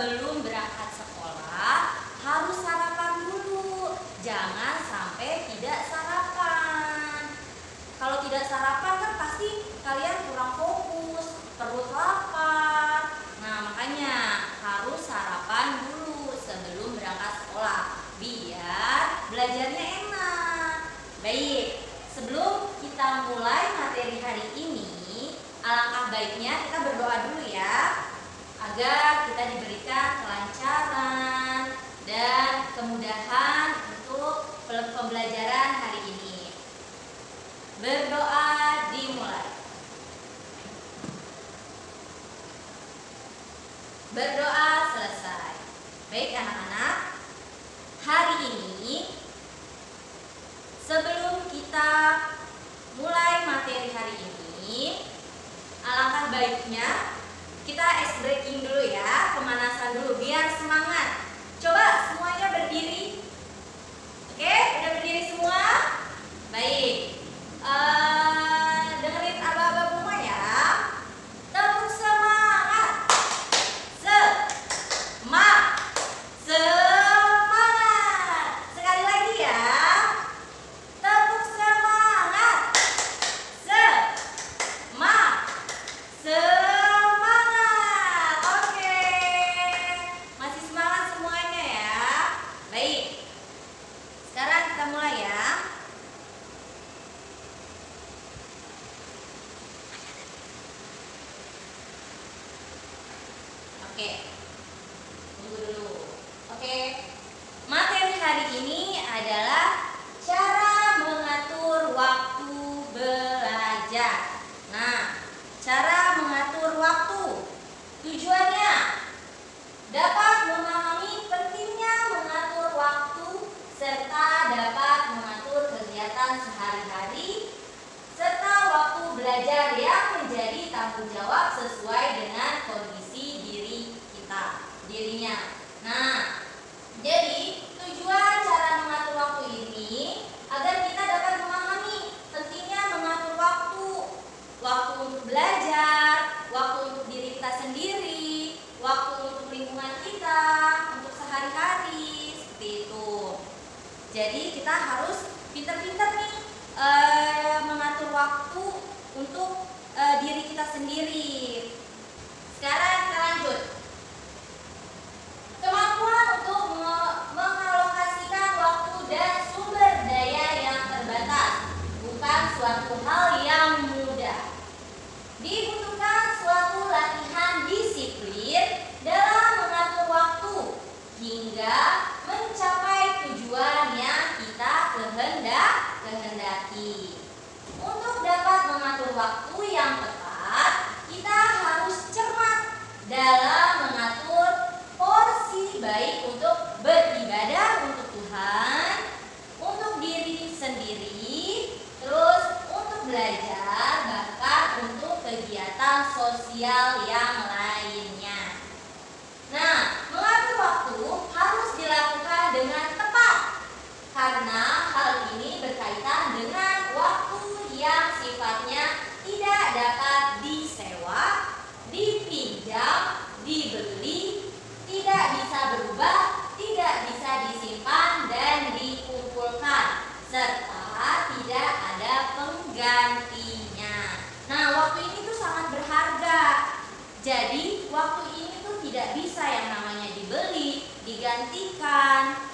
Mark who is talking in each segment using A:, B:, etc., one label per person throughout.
A: sebelum berangkat sekolah harus sarapan dulu. Jangan sampai tidak sarapan. Kalau tidak sarapan kan pasti kalian kurang fokus, perut lapar. Nah, makanya harus sarapan dulu sebelum berangkat sekolah biar belajarnya enak. Baik, sebelum kita mulai materi hari ini, alangkah baiknya kita berdoa dulu ya, agar kita diberikan kelancaran dan kemudahan untuk pembelajaran hari ini. Berdoa dimulai. Berdoa selesai. Baik anak-anak, hari ini sebelum kita mulai materi hari ini, alangkah baiknya kita ice breaking dulu ya, pemanasan dulu biar semangat. Coba semuanya berdiri. Oke, udah berdiri semua? Baik. Dengerin aba-aba semua ya. Tepuk semangat. Semangat. Sekali lagi ya. Tepuk semangat. Semangat. Oke. Masih semangat semuanya ya. Baik. Sekarang kita mulai ya. Oke, tunggu dulu. Oke, materi hari ini adalah cara mengatur waktu belajar. Nah, cara mengatur waktu tujuannya dapat memahami pentingnya mengatur waktu serta dapat mengatur kegiatan sehari-hari serta waktu belajar yang menjadi tanggung jawab sesuai dengan kondisi dirinya. Nah, jadi tujuan cara mengatur waktu ini agar kita dapat memahami pentingnya mengatur waktu untuk belajar, waktu untuk diri kita sendiri, waktu untuk lingkungan kita, untuk sehari-hari, seperti itu. Jadi kita harus pintar-pintar nih mengatur waktu untuk diri kita sendiri. Sekarang kita lanjut. Kemampuan untuk mengalokasikan waktu dan sumber daya yang terbatas bukan suatu hal yang mudah. Dibutuhkan suatu latihan disiplin dalam mengatur waktu hingga mencapai tujuan yang kita kehendaki. Untuk dapat mengatur waktu yang tepat, kita harus cermat dalam mengatur porsi baik untuk beribadah untuk Tuhan, untuk diri sendiri, terus untuk belajar, bahkan untuk kegiatan sosial yang lainnya. Nah, mengatur waktu harus dilakukan dengan tepat karena hal ini berkaitan dengan waktu yang sifatnya tidak dapat disewa, dipinjam, dibeli, tidak bisa berubah, tidak bisa disimpan dan dikumpulkan, serta tidak ada penggantinya. Nah, waktu ini tuh sangat berharga. Jadi, waktu ini tuh tidak bisa yang namanya dibeli, digantikan,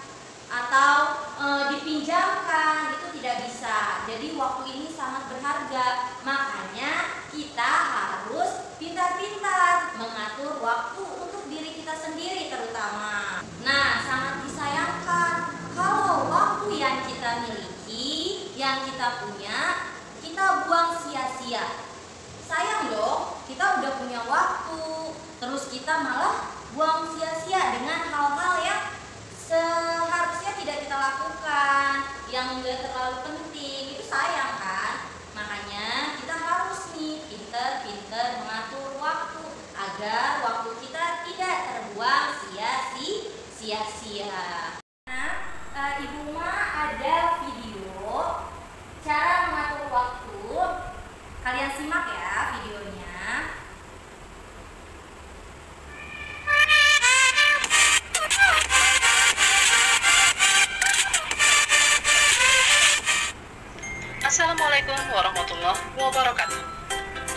A: atau dipinjamkan, itu tidak bisa. Jadi, waktu ini sangat berharga. Makanya, kita harus pintar-pintar mengatur waktu untuk diri kita sendiri terutama. Nah, sangat disayangkan kalau waktu yang kita miliki, yang kita punya, kita buang sia-sia. Sayang dong, kita udah punya waktu, terus kita malah buang sia-sia dengan hal-hal yang seharusnya tidak kita lakukan, yang enggak terlalu penting. Itu sayang kan? Makanya kita harus nih pintar-pintar mengatur waktu agar waktu kita tidak terbuang sia-sia. Nah, Ibu Ma ada video cara mengatur waktu. Kalian simak ya videonya.
B: Assalamualaikum warahmatullahi wabarakatuh.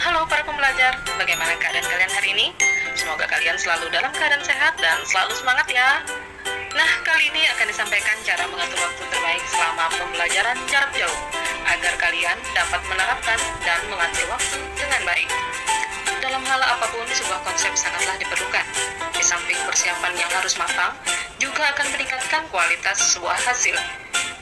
B: Halo para pembelajar, bagaimana keadaan kalian hari ini? Semoga kalian selalu dalam keadaan sehat dan selalu semangat ya. Nah, kali ini akan disampaikan cara mengatur waktu terbaik selama pembelajaran jarak jauh, agar kalian dapat menerapkan dan mengatur waktu dengan baik. Dalam hal apapun, sebuah konsep sangatlah diperlukan. Di samping persiapan yang harus matang, juga akan meningkatkan kualitas sebuah hasil.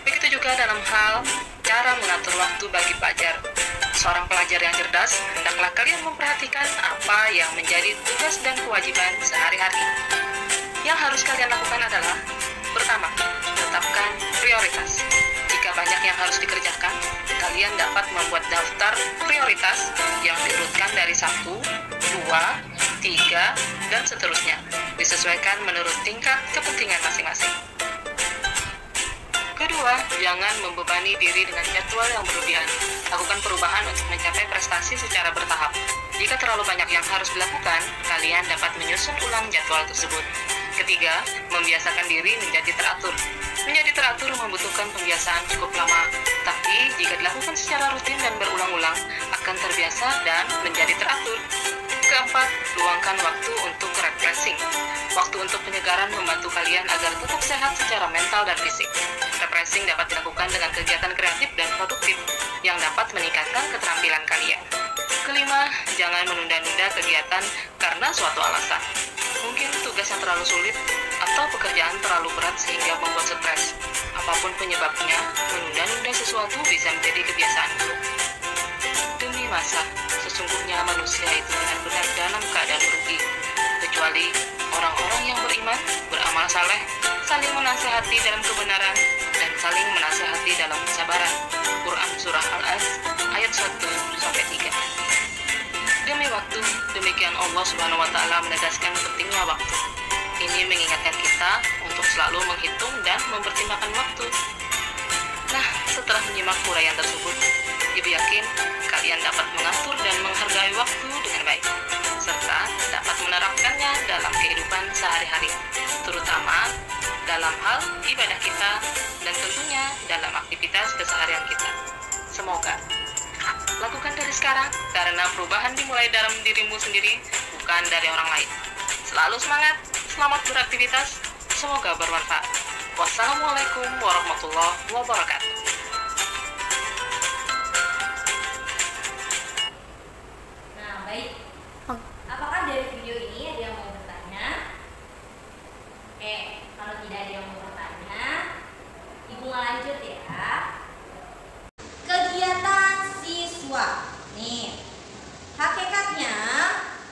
B: Begitu juga dalam hal cara mengatur waktu bagi pelajar. Seorang pelajar yang cerdas, hendaklah kalian memperhatikan apa yang menjadi tugas dan kewajiban sehari-hari. Yang harus kalian lakukan adalah, pertama, tetapkan prioritas. Jika banyak yang harus dikerjakan, kalian dapat membuat daftar prioritas yang diurutkan dari 1, 2, 3, dan seterusnya, disesuaikan menurut tingkat kepentingan masing-masing. Kedua, jangan membebani diri dengan jadwal yang berlebihan. Lakukan perubahan untuk mencapai prestasi secara bertahap. Jika terlalu banyak yang harus dilakukan, kalian dapat menyusun ulang jadwal tersebut. Ketiga, membiasakan diri menjadi teratur. Menjadi teratur membutuhkan pembiasaan cukup lama, tapi jika dilakukan secara rutin dan berulang-ulang, akan terbiasa dan menjadi teratur. Keempat, luangkan waktu untuk refreshing. Waktu untuk penyegaran membantu kalian agar tetap sehat secara mental dan fisik. Refreshing dapat dilakukan dengan kegiatan kreatif dan produktif yang dapat meningkatkan keterampilan kalian. Kelima, jangan menunda-nunda kegiatan karena suatu alasan. Mungkin tugas yang terlalu sulit atau pekerjaan terlalu berat sehingga membuat stres. Apapun penyebabnya, menunda-nunda sesuatu bisa menjadi kebiasaan buruk. Demi masa, sesungguhnya manusia itu benar-benar dalam keadaan merugi. Kecuali orang-orang yang beriman, beramal saleh, saling menasehati dalam kebenaran, dan saling menasehati dalam kesabaran. Quran Surah Al-As, ayat 1-3. Demi waktu, demikian Allah Subhanahu wa Ta'ala menegaskan pentingnya waktu. Ini mengingatkan kita untuk selalu menghitung dan mempertimbangkan waktu. Nah, setelah menyimak uraian tersebut, Ibu yakin kalian dapat mengatur dan menghargai waktu dengan baik, serta dapat menerapkannya dalam kehidupan sehari-hari, terutama dalam hal ibadah kita dan tentunya dalam aktivitas keseharian kita. Semoga lakukan dari sekarang, karena perubahan dimulai dalam dirimu sendiri, bukan dari orang lain. Selalu semangat, selamat beraktivitas, semoga bermanfaat. Wassalamualaikum warahmatullahi wabarakatuh.
A: Nah, baik. Apakah dari video ini ada yang mau bertanya? Kalau tidak ada yang mau bertanya, Ibu lanjut ya. Kegiatan siswa. Nih, hakikatnya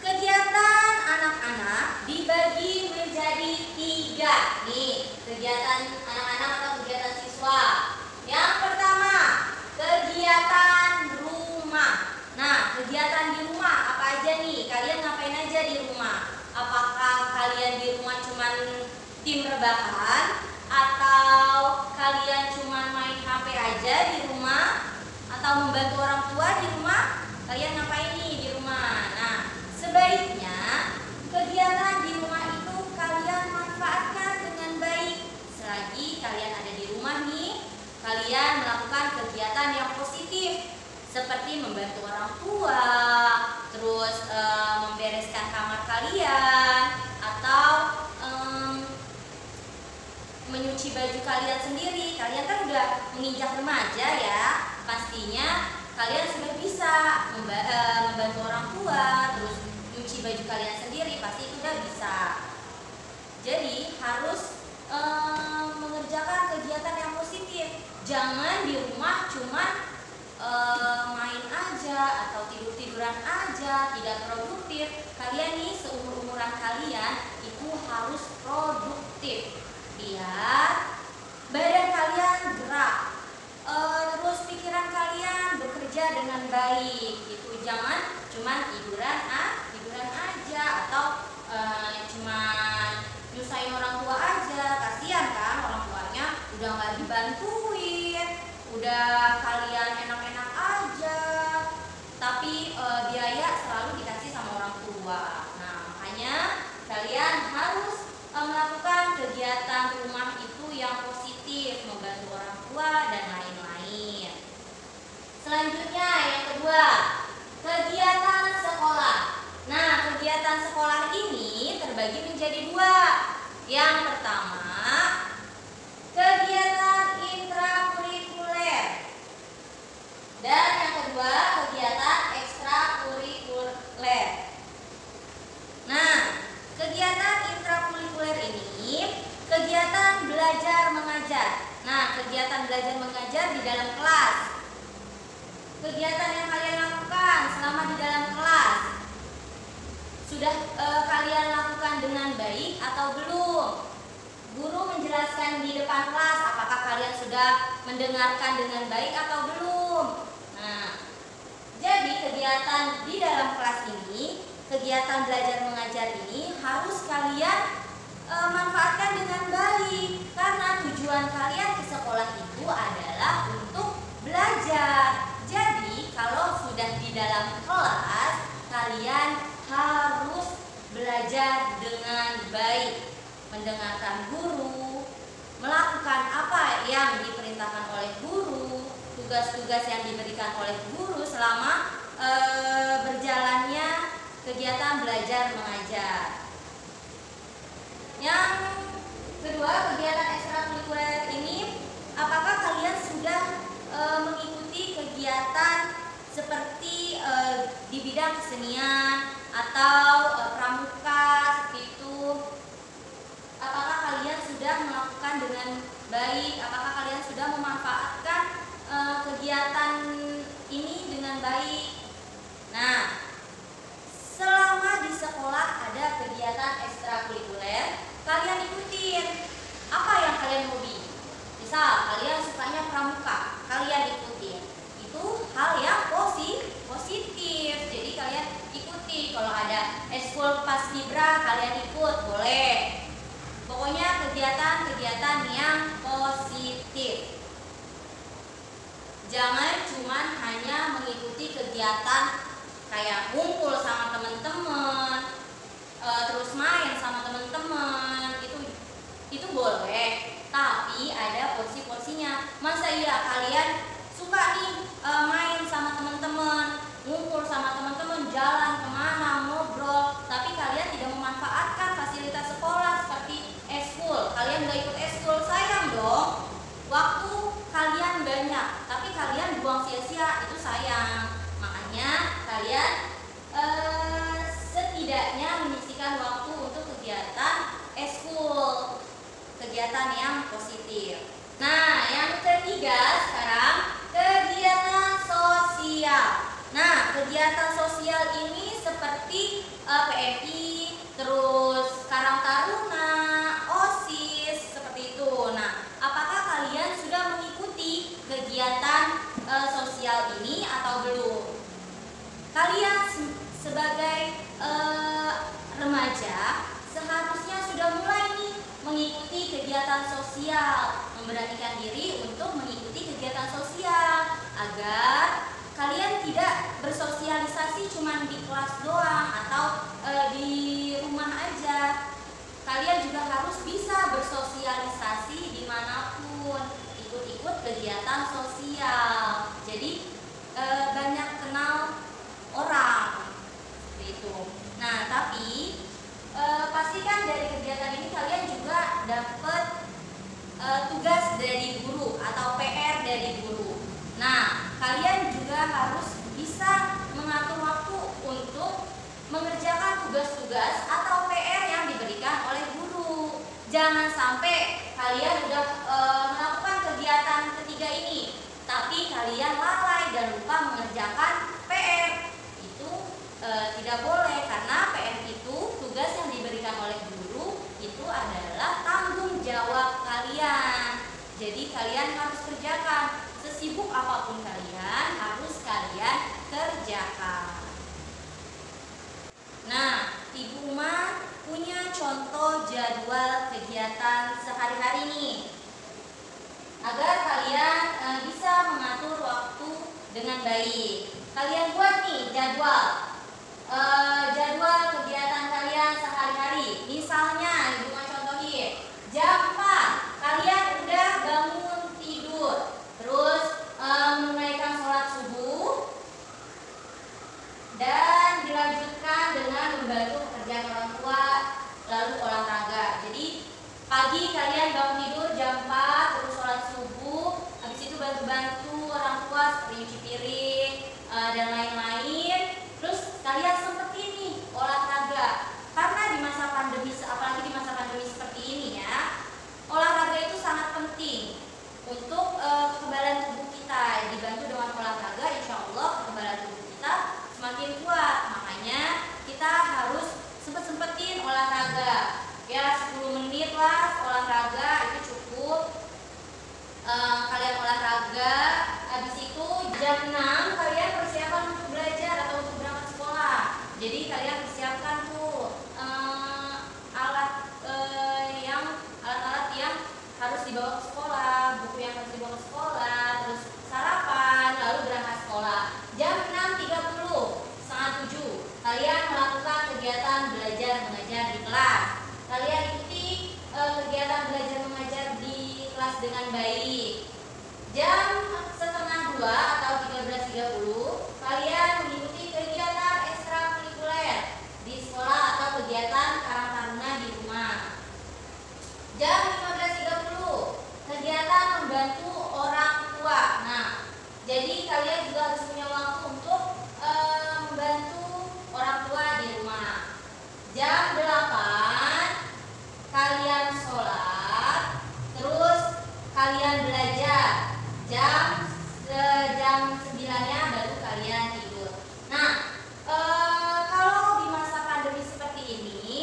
A: kegiatan anak-anak dibagi menjadi 3. Nih, kegiatan anak-anak atau kegiatan siswa. Yang pertama, kegiatan rumah. Nah, kegiatan di rumah apa aja nih? Kalian ngapain aja di rumah? Apakah kalian di rumah cuman tim rebahan? Atau kalian cuman main HP aja di rumah? Atau membantu orang tua di rumah? Kalian ngapain nih di rumah? Nah, sebaiknya kegiatan di rumah itu kalian manfaatkan dengan baik. Selagi kalian ada di rumah nih, kalian melakukan kegiatan yang positif, seperti membantu orang tua, terus membereskan kamar kalian, atau menyuci baju kalian sendiri. Kalian kan udah menginjak remaja ya, pastinya kalian sudah bisa membantu orang tua, terus nyuci baju kalian sendiri, pasti itu udah bisa. Jadi harus mengerjakan kegiatan yang positif. Jangan di rumah cuman main aja atau tidur-tiduran aja, tidak produktif. Kalian nih seumur-umuran kalian itu harus produktif, biar badan kalian gerak, terus pikiran kalian bekerja dengan baik. Itu jangan cuman tiduran aja atau cuman nyusahin orang tua aja. Kasihan kan orang tuanya udah nggak dibantuin, udah kalian enak-enak aja, tapi biaya selalu dikasih sama orang tua. Nah, makanya kalian harus melakukan kegiatan rumah itu yang positif, membantu orang tua dan lain-lain. Selanjutnya yang kedua, kegiatan sekolah. Nah, kegiatan sekolah ini terbagi menjadi dua. Yang pertama, kegiatan intrakurikuler. Dan yang kedua, kegiatan ekstrakurikuler. Nah, kegiatan intrakurikuler ini kegiatan belajar mengajar. Nah, kegiatan belajar mengajar di dalam kelas. Kegiatan yang kalian lakukan selama di dalam kelas sudah kalian lakukan dengan baik atau belum? Guru menjelaskan di depan kelas, apakah kalian sudah mendengarkan dengan baik atau belum? Nah, jadi kegiatan di dalam kelas ini, kegiatan belajar mengajar ini harus kalian manfaatkan dengan baik, karena tujuan kalian ke sekolah itu adalah untuk belajar. Jadi kalau sudah di dalam kelas, kalian harus belajar dengan baik, mendengarkan guru, melakukan apa yang diperintahkan oleh guru, tugas-tugas yang diberikan oleh guru selama berjalannya kegiatan belajar mengajar. Yang kedua, kegiatan ekstrakurikuler ini, apakah kalian sudah mengikuti kegiatan seperti di bidang kesenian atau pramuka seperti itu? Apakah kalian sudah melakukan dengan baik? Apakah kalian sudah memanfaatkan kegiatan ini dengan baik? Nah, selama di sekolah ada kegiatan ekstrakurikuler, kalian ikutin. Apa yang kalian hobi? Misal kalian sukanya pramuka, kalian ikutin. Itu hal yang positif. Jadi kalian ikuti. Kalau ada eskul paskibra, kalian ikut, boleh. Pokoknya kegiatan-kegiatan yang positif. Jangan cuman hanya mengikuti kegiatan kayak ngumpul sama teman-teman, terus main sama teman-teman, itu boleh, tapi ada porsi-porsinya. Masa iya kalian suka nih main sama teman-teman, ngumpul sama teman-teman, jalan kemana, ngobrol, tapi kalian tidak memanfaatkan fasilitas sekolah seperti eskul. Kalian gak ikut eskul, sayang dong. Waktu kalian banyak, tapi kalian buang sia-sia, itu sayang. Makanya kalian setidaknya menyisihkan waktu untuk kegiatan eskul, kegiatan yang positif. Nah, yang ketiga sekarang, kegiatan sosial. Nah, kegiatan sosial ini seperti PMI, terus Karang Taruna, OSIS, seperti itu. Nah, apakah kalian sudah mengikuti kegiatan sosial ini atau belum? Kalian sebagai remaja seharusnya sudah mulai nih mengikuti kegiatan sosial, memberanikan diri untuk mengikuti kegiatan sosial agar kalian tidak bersosialisasi cuma di kelas doang atau di rumah aja. Kalian juga harus bisa bersosialisasi dimanapun, ikut-ikut kegiatan sosial. Jadi banyak kenal orang seperti itu. Nah, tapi pastikan dari kegiatan ini kalian juga dapat tugas dari guru atau PR dari guru. Nah, kalian juga harus bisa mengatur waktu untuk mengerjakan tugas-tugas atau PR yang diberikan oleh guru. Jangan sampai kalian sudah melakukan kegiatan ketiga ini, tapi kalian lalai dan lupa mengerjakan PR. Itu tidak boleh, karena PR itu tugas yang diberikan oleh guru itu adalah tanggung jawab kalian. Jadi kalian harus kerjakan, sesibuk apapun kalian harus kalian kerjakan. Nah, Ibu Uma punya contoh jadwal kegiatan sehari-hari nih, agar kalian bisa mengatur waktu dengan baik. Kalian buat nih jadwal kegiatan kalian sehari-hari. Misalnya Ibu Uma contohin, jam 4 kalian udah bangun tidur, terus menunaikan sholat subuh. piring, dan lain-lain. Terus kalian sempetin nih olahraga, karena di masa pandemi, apalagi di masa pandemi seperti ini ya, olahraga itu sangat penting untuk kekebalan tubuh kita. Dibantu dengan olahraga, insya Allah kekebalan tubuh kita semakin kuat. Makanya kita harus sempetin olahraga ya, 10 menit lah olahraga itu cukup. Kalian olahraga, habis itu jam 6 kalian persiapan untuk belajar atau untuk berangkat sekolah. Jadi kalian persiapkan tuh alat-alat yang harus dibawa ke sekolah, buku yang harus dibawa ke sekolah, terus sarapan, lalu berangkat sekolah. Jam 6.30, setengah 7 kalian melakukan kegiatan belajar mengajar di kelas. Kalian ikuti kegiatan belajar mengajar di kelas dengan baik. Jam setengah 2 atau 13.30 kalian mengikuti kegiatan ekstrakurikuler di sekolah atau kegiatan karang taruna di rumah. Jam 15.30 kegiatan membantu orang tua. Nah, jadi kalian juga harus punya waktu untuk membantu orang tua di rumah. Jam 8 kalian sholat, terus kalian belajar. Jam 9-nya baru kalian tidur. Nah, kalau di masa pandemi seperti ini,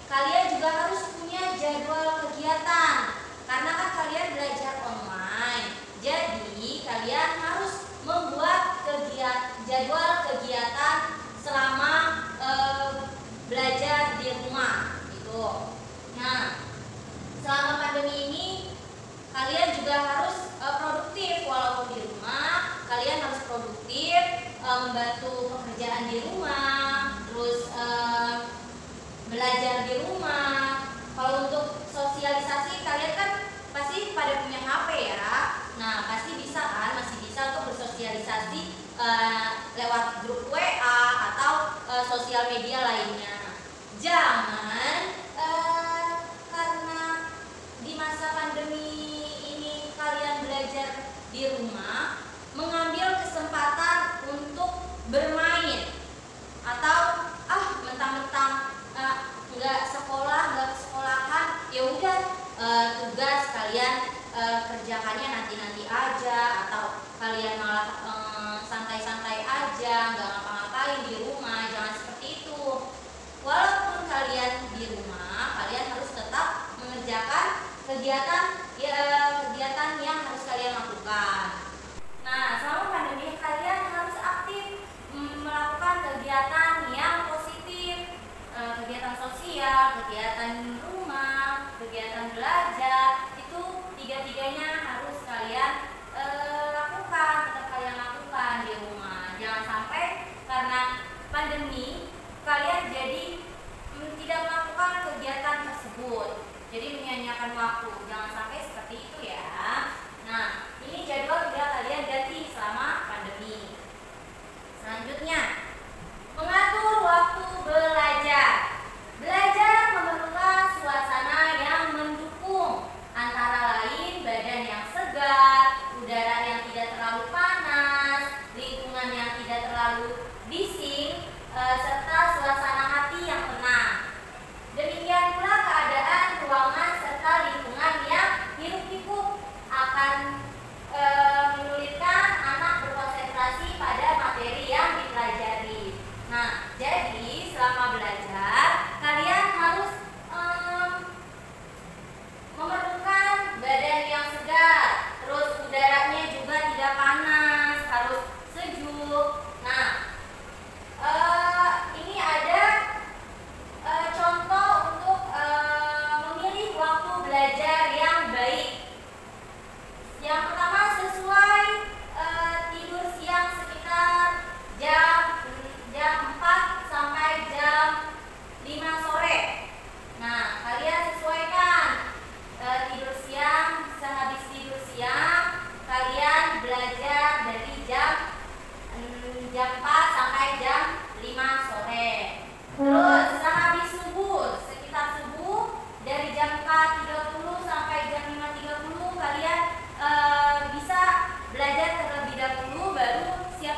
A: kalian juga harus punya jadwal kegiatan, karena kan kalian belajar online. Jadi kalian harus membuat jadwal kegiatan selama belajar di rumah gitu. Nah, selama pandemi ini kalian juga harus produktif. Walaupun di rumah, kalian harus produktif, membantu pekerjaan di rumah, terus belajar di rumah. Kalau untuk sosialisasi, kalian kan pasti pada punya HP ya. Nah, pasti bisa kan, masih bisa untuk bersosialisasi lewat grup WA atau sosial media lainnya. Jangan karena di masa pandemi ini kalian belajar di rumah, mengambil kesempatan untuk bermain atau mentang-mentang nggak sekolah, nggak ke sekolahan, ya udah tugas kalian kerjakannya nanti aja, atau kalian malah santai-santai aja, nggak ngapa-ngapain di rumah. Jangan seperti itu. Walaupun kalian di rumah, kalian harus tetap mengerjakan kegiatan yang harus kalian lakukan. Nah, selama pandemi kalian harus aktif melakukan kegiatan yang positif, kegiatan sosial, kegiatan rumah, kegiatan belajar. Itu tiga-tiganya harus kalian lakukan, tetap kalian lakukan di rumah. Jangan sampai karena pandemi kalian jadi tidak melakukan kegiatan tersebut, jadi menyia-nyiakan waktu. Jangan sampai seperti itu ya. Nah, ini jadwal tidak kalian ganti selama pandemi. Selanjutnya, mengatur waktu belajar. Belajar memerlukan suasana yang mendukung, antara lain badan yang segar, udara yang tidak terlalu panas, lingkungan yang tidak terlalu bising, serta suasana hati yang tenang. Demikian pula keadaan ruangan serta lingkungan yang hiruk-pikuk akan menyulitkan anak berkonsentrasi pada materi yang dipelajari. Nah, jadi selama belajar kalian harus memerlukan badan yang segar, terus udaranya juga tidak panas, harus sejuk. Nah, ini ada contoh untuk memilih waktu belajar yang baik. Yang pertama, sesuai tidur siang sekitar jam 4 sampai jam 5 sore. Nah, kalian sesuaikan tidur siang. Sehabis tidur siang kalian belajar dari jam 4 sampai jam 5 sore. Terus sehabis subuh, sekitar subuh dari jam 4.30 sampai jam 5.30 kalian bisa belajar terlebih dahulu, baru siap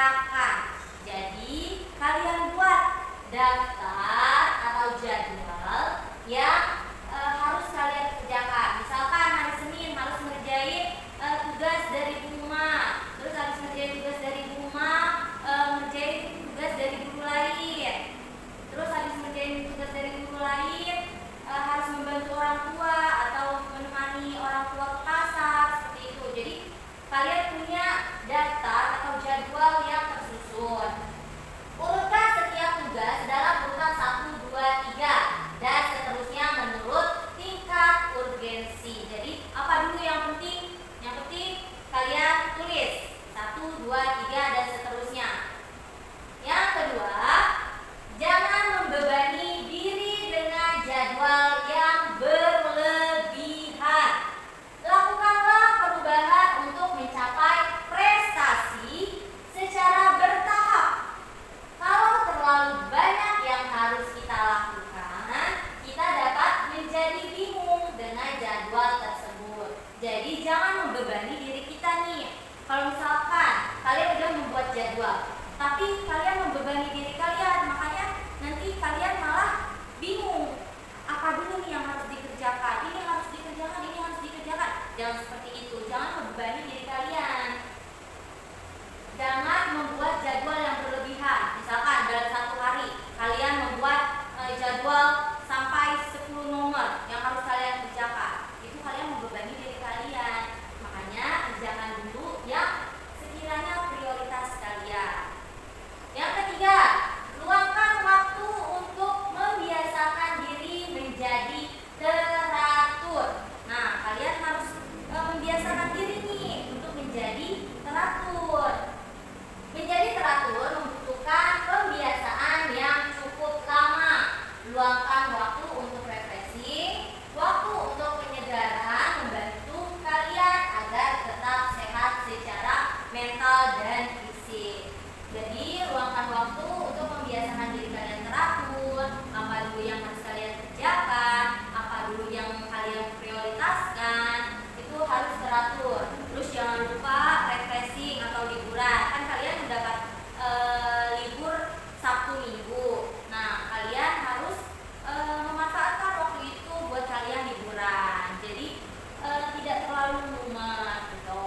A: kerjakan. Jadi kalian buat daftar atau jadwal yang harus kalian kerjakan. Misalkan hari Senin harus ngerjain tugas dari rumah, terus harus ngerjain tugas dari rumah, ngerjain tugas dari guru lain, terus habis ngerjain tugas dari guru lain harus membantu orang tua atau menemani orang tua ke pasar, seperti itu. Jadi kalian punya daftar atau jadwal yang tersusun. Urutkan setiap tugas dalam urutan 1, 2, 3 dan seterusnya menurut tingkat urgensi. Jadi apa dulu yang penting? Yang penting kalian tulis 1, 2, 3 dan seterusnya. Yang kedua, jangan membebani diri dengan jadwal yang berlebihan. Lakukanlah perubahan untuk mencapai prestasi secara bertahap. Kalau terlalu banyak yang harus kita lakukan, kita dapat menjadi bingung dengan jadwal tersebut. Jadi jangan membebani diri kita nih. Kalau misalkan kalian udah membuat jadwal, tapi kalian membebani diri kalian, makanya nanti kalian malah bingung. Apa dulu nih yang harus dikerjakan? Ini harus dikerjakan, ini harus dikerjakan. Jangan seperti itu. Jangan membebani diri kalian. Jangan membuat jadwal yang berlebihan. Misalkan dalam satu hari kalian membuat jadwal sampai 10 nomor yang harus kalian kerjakan. Itu kalian membebani diri kalian. Makanya kerjakan dulu yang sekiranya prioritas kalian. Yang ketiga, luangkan waktu untuk membiasakan diri menjadi teratur. Nah, kalian harus membiasakan diri nih untuk menjadi teratur. Menjadi teratur membutuhkan pembiasaan yang cukup lama. Luangkan waktu untuk refreshing, waktu untuk penyegaran membantu kalian agar tetap sehat secara mental dan fisik. Jadi luangkan waktu untuk membiasakan diri kalian teratur. Apa dulu yang harus kalian kerjakan, apa dulu yang kalian prioritaskan, itu harus teratur. Terus jangan lupa refreshing atau liburan. Kan kalian mendapat libur Sabtu Minggu. Nah, kalian harus memanfaatkan waktu itu buat kalian liburan. Jadi tidak terlalu mumet gitu.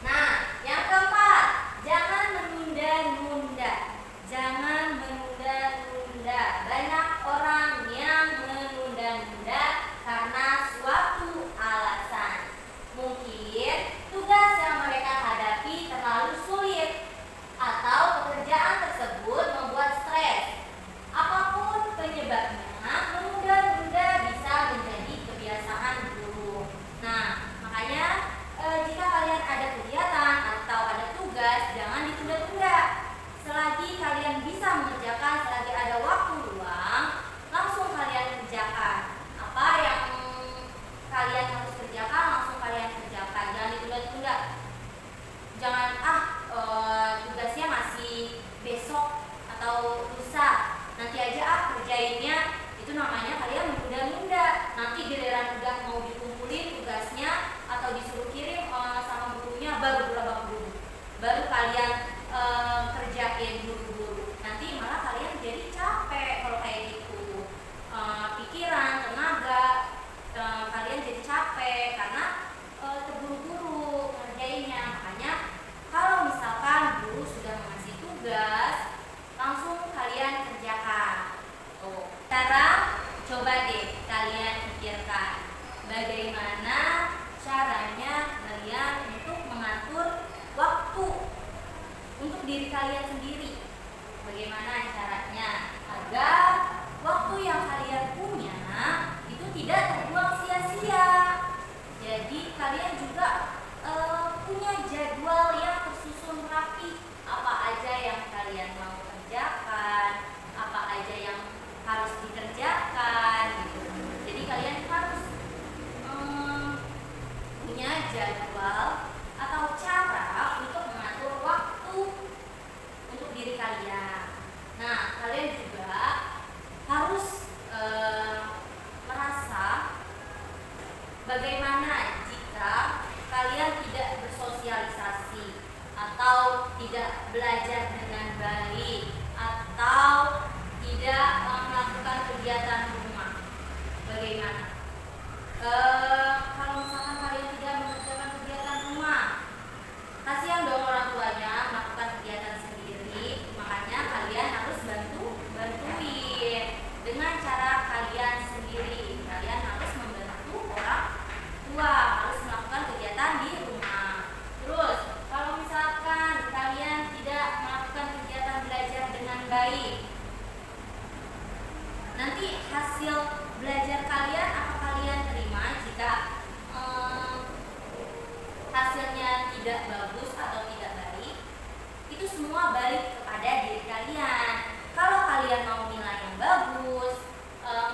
A: Nah, yang keempat, jangan menunda-nunda. Jangan menunda-nunda. Banyak orang yang menunda-nunda karena suatu alasan. Mungkin tugas yang mereka hadapi terlalu sulit atau pekerjaan tersebut membuat stres. Apapun penyebabnya, menunda-nunda bisa menjadi kebiasaan buruk. Nah, makanya jika kalian ada kegiatan atau ada tugas, jangan ditunda-tunda. Selagi kalian bisa mengerjakan, selagi ada waktu luang, langsung kalian kerjakan. Apa yang kalian harus kerjakan, langsung kalian kerjakan. Jangan ditunda-tunda. Jangan tugasnya masih besok atau lusa. Nanti aja kerjainnya. Itu namanya kalian menunda-nunda. Nanti giliran udah mau dikumpulin tugasnya atau disuruh kirim sama gurunya baru baru kalian kerjain buru-buru. Nanti malah kalian jadi capek kalau kayak gitu. Pikiran, tenaga kalian jadi capek karena terburu-buru ngerjainnya. Makanya kalau misalkan guru sudah mengasih tugas, langsung kalian kerjakan. Tuh. Sekarang coba deh kalian pikirkan bagaimana caranya kalian untuk mengatur waktu untuk diri kalian sendiri. Bagaimana caranya agar waktu yang kalian punya itu tidak terbuang sia-sia. Jadi kalian juga punya jadwal yang tersusun rapi. Apa aja yang kalian mau kerjakan, apa aja yang harus dikerjakan gitu. Jadi kalian harus punya jadwal atau cara untuk mengatur waktu untuk diri kalian. Nah, kalian juga harus merasa bagaimana jika tidak belajar dengan baik atau tidak melakukan kegiatan rumah, bagaimana? Kalau misalkan kalian tidak mengerjakan kegiatan rumah, kasihan dong orang tuanya melakukan kegiatan sendiri, makanya kalian harus bantuin dengan cara kalian sendiri. Kalian harus membantu orang tua, harus melakukan kegiatan di rumah. Terus kalau misalkan kalian tidak melakukan kegiatan belajar dengan baik, nanti hasil belajar kalian apa kalian terima jika hasilnya tidak bagus atau tidak baik? Itu semua balik kepada diri kalian. Kalau kalian mau nilai yang bagus,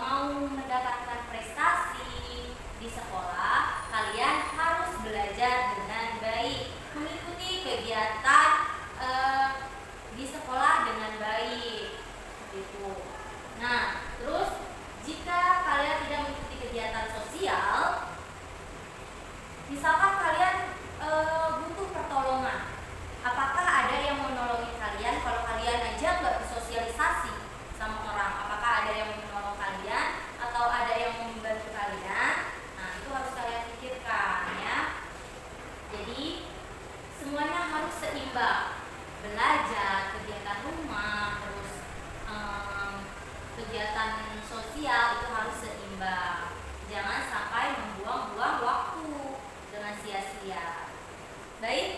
A: mau mendapatkan prestasi di sekolah, kalian harus belajar dengan baik, mengikuti kegiatan di sekolah dengan baik, gitu. Nah, terus jika kalian tidak mengikuti kegiatan sosial, misalkan kalian butuh pertolongan, apakah ada yang mau nolongin kalian? Kalau kalian aja nggak bersosialisasi sama orang, apakah ada yang mau menolong kalian atau ada yang mau membantu kalian? Nah, itu harus kalian pikirkan ya. Jadi semuanya harus seimbang, belajar, kegiatan rumah, terus kegiatan sosial itu harus seimbang. Jangan sampai membuang-buang waktu dengan sia-sia. Baik,